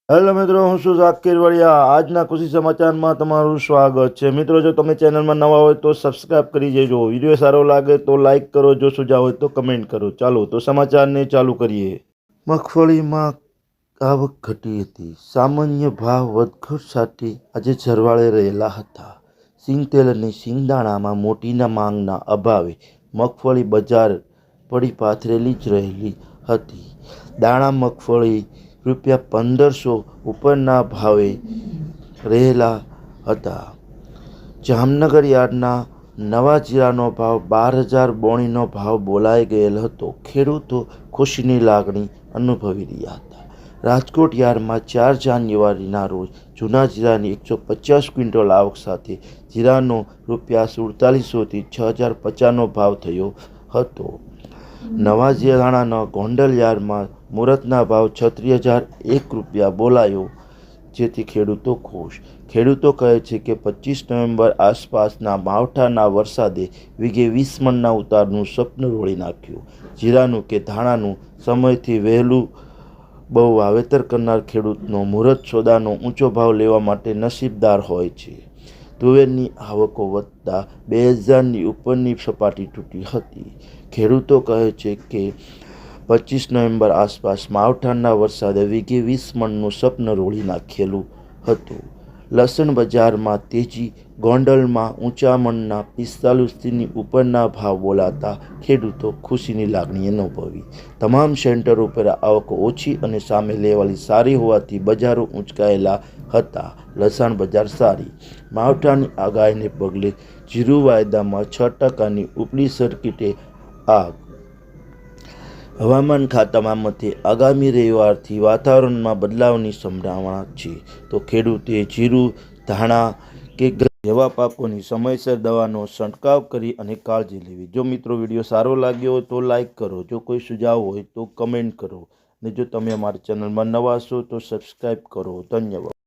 Hello મિત્રો, હું છું ઝાકીર વડિયા। આજના ખુશી સમાચારમાં તમારું સ્વાગત છે। મિત્રો, જો તમે ચેનલમાં નવા હોય તો સબસ્ક્રાઇબ કરી દેજો। વિડીયો સારો લાગે તો લાઇક કરો, જો સુઝાવ હોય તો કમેન્ટ કરો। ચાલો તો સમાચારને ચાલુ કરીએ। મગફળીમાં આવક ઘટી હતી। સામાન્ય ભાવ વધઘટ સાથે આજે સરવાળે રહેલા હતા। સિંગતેલ અને સિંગદાણામાં મોટી માંગના અભાવે મગફળી બજાર પડી પાથરેલી જ રહેલી હતી। દાણા મગફળી ₹1500 ઉપરના ભાવે રહેલા હતા। જામનગર યાર્ડના નવા જીરાનો ભાવ 12,000 બોણીનો ભાવ બોલાઈ ગયેલ હતો। ખેડૂતો ખુશીની લાગણી અનુભવી રહ્યા હતા। રાજકોટ યાર્ડમાં 4 જાન્યુઆરીના રોજ જૂના જીરાની 150 ક્વિન્ટલ આવક સાથે જીરાનો ₹4700 થી 6,050નો ભાવ થયો હતો। નવા જીરાના ગોંડલ યાર્ડમાં મુહૂર્તના ભાવ ₹36,001 બોલાયો, જેથી ખેડૂતો ખુશ। ખેડૂતો કહે છે કે 25 નવેમ્બર આસપાસના માવઠાના વરસાદે વીઘે 20 મણના ઉતારનું સપનું રોળી નાખ્યું। જીરાનું કે ધાણાનું સમયથી વહેલું બહુ વાવેતર કરનાર ખેડૂતનો મુહૂર્ત સોદાનો ઊંચો ભાવ લેવા માટે નસીબદાર હોય છે। તુવેરની આવકો વધતા 2,000ની ઉપરની સપાટી તૂટી હતી। ખેડૂતો કહે છે કે 25 નવેમ્બર આસપાસ માવઠાના વરસાદે વીઘે 20 મણનું સપનું રોળી નાખેલું હતું। લસણ બજારમાં તેજી। ગોંડલમાં ઊંચા મણના 45થી ઉપરના ભાવ બોલાતા ખેડૂતો ખુશીની લાગણી અનુભવી। તમામ સેન્ટરો પર આવક ઓછી અને સામે લેવાલી સારી હોવાથી બજારો ઊંચકાયેલા હતા। લસણ બજાર સારી। માવઠાની આગાહીને પગલે જીરું વાયદામાં 6%ની ઉપલી સર્કિટે આગ। હવામાન ખાતાના મતે આગામી રવિવારથી વાતાવરણમાં બદલાવની સંભાવના છે, તો ખેડૂતે જીરું, ધાણા કે જેવા પાકોની સમયસર દવાનો છંટકાવ કરી અને કાળજી લેવી। જો મિત્રો વિડીયો સારો લાગ્યો હોય તો લાઇક કરો, જો કોઈ સુઝાવ હોય તો કમેન્ટ કરો, અને જો તમે અમારી ચેનલમાં નવા છો તો સબસ્ક્રાઈબ કરો। ધન્યવાદ।